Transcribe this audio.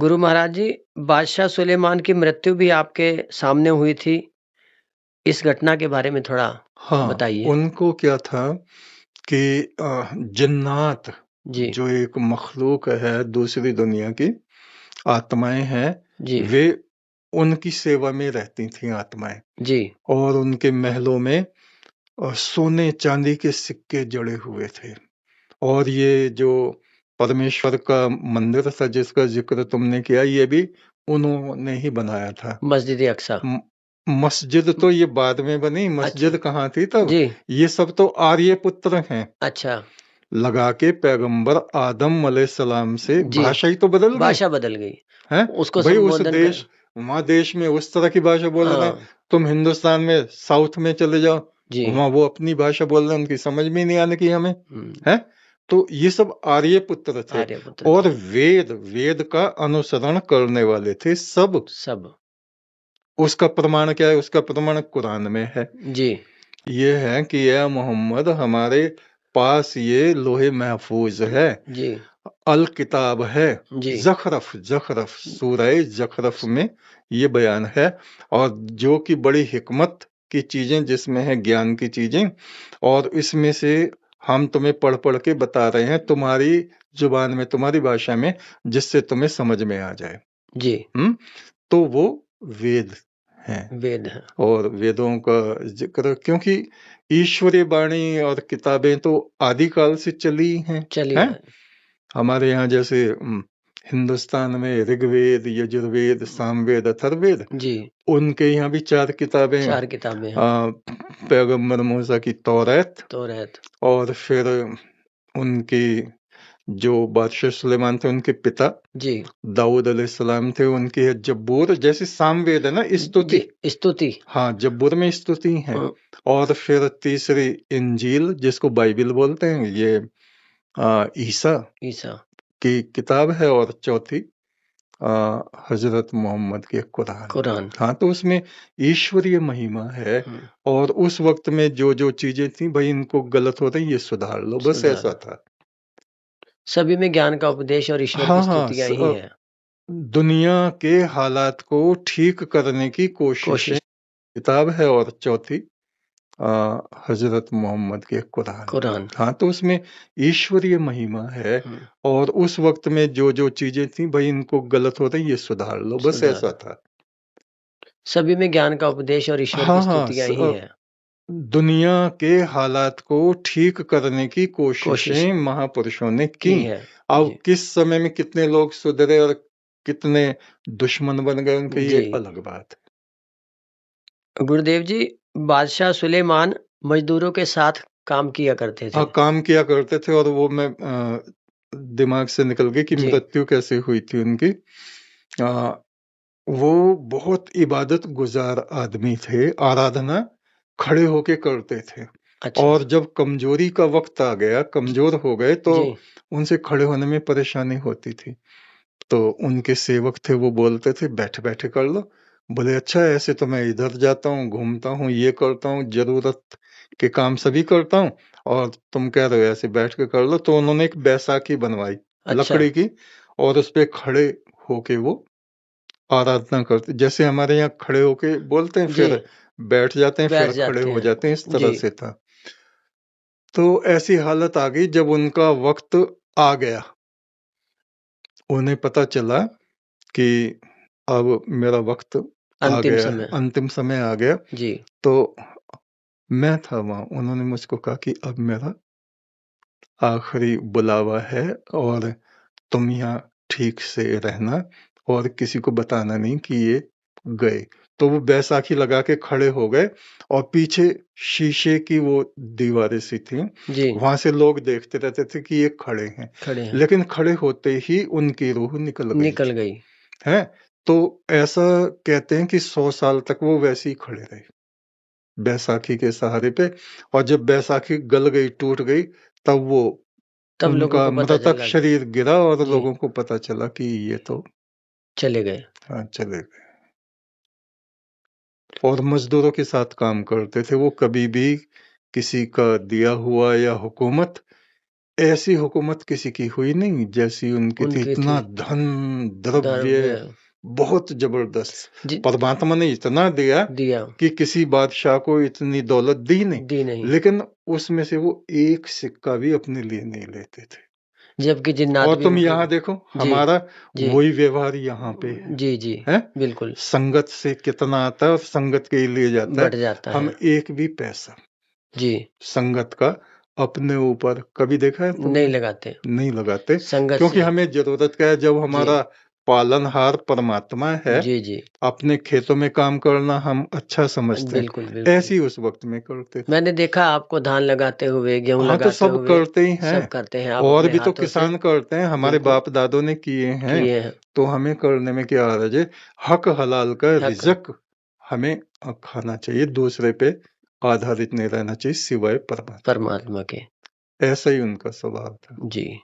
गुरु महाराज जी, बादशाह सुलेमान की मृत्यु भी आपके सामने हुई थी। इस घटना के बारे में थोड़ा हाँ, बताइए। उनको क्या था कि जिन्नात जी, जो एक मखलूक है दूसरी दुनिया की, आत्माएं हैं, जी, वे उनकी सेवा में रहती थीं आत्माएं, जी, और उनके महलों में सोने चांदी के सिक्के जड़े हुए थे। और ये जो परमेश्वर का मंदिर था जिसका जिक्र तुमने किया, ये भी उन्होंने ही बनाया था। मस्जिद-ए-अक़सा। म- मस्जिद तो ये बाद में बनी, अच्छा, मस्जिद कहाँ थी तब? जी, ये सब तो आर्य पुत्र हैं, अच्छा, लगा के पैगंबर आदम अलैहिस्सलाम से जी, भाषा ही तो बदल गई भाषा बदल गई। है। उसको भाई उस संबोधन कर देश, वहां देश में उस तरह की भाषा बोल रहे हैं, हाँ, तुम हिंदुस्तान में साउथ में चले जाओ, जी, वहां वो अपनी भाषा बोल रहे हैं, उनकी समझ में ही नहीं आने की हमें, हुँ, है। तो ये सब आर्य पुत्र थे, आर्यपुत्र और थे, वेद वेद का अनुसरण करने वाले थे सब। सब। उसका प्रमाण क्या है? उसका प्रमाण कुरान में है। जी, ये है कि यह मोहम्मद, हमारे पास ये लोहे महफूज है, जी, अल किताब है, जी, जखरफ जखरफ सूरह जखरफ में ये बयान है। और जो कि बड़ी हिकमत की चीजें जिसमें है, ज्ञान की चीजें, और इसमें से हम तुम्हें पढ़ पढ़ के बता रहे हैं तुम्हारी जुबान में, तुम्हारी भाषा में, जिससे तुम्हें समझ में आ जाए। जी, हम्म। तो वो वेद हैं। वेद है, और वेदों का जिक्र, क्योंकि ईश्वरीय वाणी और किताबें तो आदिकाल से चली हैं, चली हैं? आ हमारे यहाँ जैसे हिंदुस्तान में ऋग्वेद, यजुर्वेद, सामवेद, अथर्ववेद, जी, उनके यहाँ भी 4 किताबें, 4 किताबें हैं, आ, पैगम्बर मूसा की तौरात, तौरात, और फिर उनकी जो बादशाह सुलेमान थे उनके पिता जी, दाऊद अलैहिस्सलाम थे, उनकी है जब्बूर, जैसे सामवेद है ना, स्तुति। जी, स्तुति, हाँ, जब्बूर में स्तुति है। और फिर तीसरी इंजील, जिसको बाइबिल बोलते हैं, ये ईसा ईसा, की किताब है। और चौथी हजरत मोहम्मद के कुरान। कुरान, हाँ, तो उसमें ईश्वरीय महिमा है। हुँ, और उस वक्त में जो जो चीजें थी, भाई इनको गलत हो रही, ये सुधार लो, बस ऐसा सुधार। था। सभी में ज्ञान का उपदेश और ईश्वर की हाँ हाँ, स्तुतियाँ ही हैं। दुनिया के हालात को ठीक करने की कोशिशें, कोशिश किताब है। और चौथी हजरत मोहम्मद के कुरान। कुरान। हाँ, तो उसमें ईश्वरीय महिमा है। हुँ, और उस वक्त में जो जो चीजें थी, भाई इनको गलत हो रही, ये सुधार लो, बस ऐसा सुधार। था। सभी में ज्ञान का उपदेश और ईश्वर की हाँ हाँ, स्तुतियाँ ही हैं। दुनिया के हालात को ठीक करने की कोशिश कोशिशें महापुरुषों ने की। की है। अब जी, किस समय में कितने लोग सुधरे और कितने दुश्मन बन गए उनके, जी। ये अलग बात है। गुरुदेव जी, बादशाह सुलेमान मज़दूरों के साथ काम किया करते हाँ, थे। काम किया करते थे। और वो मैं दिमाग से निकल गई कि जी, मृत्यु कैसे हुई थी उनकी। आ, वो बहुत इबादत गुजार आदमी थे, आराधना खड़े होके करते थे। अच्छा। और जब कमजोरी का वक्त आ गया, कमजोर हो गए, तो जी, उनसे खड़े होने में परेशानी होती थी। तो उनके सेवक थे, वो बोलते थे बैठे बैठे कर लो। बोले अच्छा, ऐसे तो मैं इधर जाता हूँ, घूमता हूँ, ये करता हूँ, जरूरत के काम सभी करता हूँ, और तुम कह रहे हो ऐसे बैठ के कर लो। तो उन्होंने एक बैसाखी बनवाई अच्छा। लकड़ी की, और उस पे खड़े होके वो आराधना करते, जैसे हमारे यहाँ खड़े होके बोलते हैं, जी, फिर बैठ जाते हैं, बैठ फिर खड़े जाते हो जाते हैं, इस हैं। तरह जी, से था। तो ऐसी हालत आ गई जब उनका वक्त आ गया, उन्हें पता चला कि अब मेरा वक्त आ अंतिम गया है, समय। अंतिम समय आ गया। जी, तो मैं था वहां, उन्होंने मुझको कहा कि अब मेरा आखिरी बुलावा है, और तुम यहाँ ठीक से रहना, और किसी को बताना नहीं कि ये गए। तो वो बैसाखी लगा के खड़े हो गए, और पीछे शीशे की वो दीवारें सी थी, जी, वहां से लोग देखते रहते थे कि ये खड़े हैं। खड़े हैं। लेकिन खड़े होते ही उनकी रूह निकल गई निकल गई। है। तो ऐसा कहते हैं कि 100 साल तक वो वैसे ही खड़े रहे, बैसाखी के सहारे पे। और जब बैसाखी गल गई, टूट गई, तब वो तब लोगों उनका को पता मृतक चला कि शरीर गिरा, और जी, लोगों को पता चला कि ये तो चले गए। चले गए। और मजदूरों के साथ काम करते थे वो, कभी भी किसी का दिया हुआ या हुकूमत ऐसी हुकूमत किसी की हुई नहीं जैसी उनकी थी। उनकी इतना थी। धन, द्रव्य द्रव्य बहुत जबरदस्त। जी परमात्मा ने इतना दिया दिया, कि किसी बादशाह को इतनी दौलत दी नहीं, दी नहीं। लेकिन उसमें से वो एक सिक्का भी अपने लिए नहीं लेते थे। जबकि जिन्नात और भी तुम उनके यहाँ देखो, जी, हमारा जी। वही व्यवहार यहाँ पे है। जी, जी, है? बिल्कुल, संगत से कितना आता है और संगत के लिए जाता बढ़ है। जाता हम है। एक भी पैसा जी, संगत का अपने ऊपर कभी देखा है नहीं तुमने? लगाते। नहीं लगाते, संगत क्योंकि से हमें जरूरत क्या है, जब जी, हमारा पालनहार परमात्मा है, जी, जी। अपने खेतों में काम करना हम अच्छा समझते हैं, बिल्कुल, बिल्कुल। ऐसे ही उस वक्त में करते थे। मैंने देखा आपको धान लगाते हुए, गेहूँ हाँ, तो लगाते सब हुए, करते ही सब हैं, करते हैं आप और अपने भी तो हाथों से किसान करते हैं, हमारे बिल्कुल बाप दादों ने किए हैं, किए हैं। तो हमें करने में क्या हर्ज है। हक हलाल का हक रिज़्क हमें खाना चाहिए, दूसरे पे आधारित नहीं रहना चाहिए सिवाय परमात्मा। परमात्मा के। ऐसा ही उनका स्वभाव था। जी।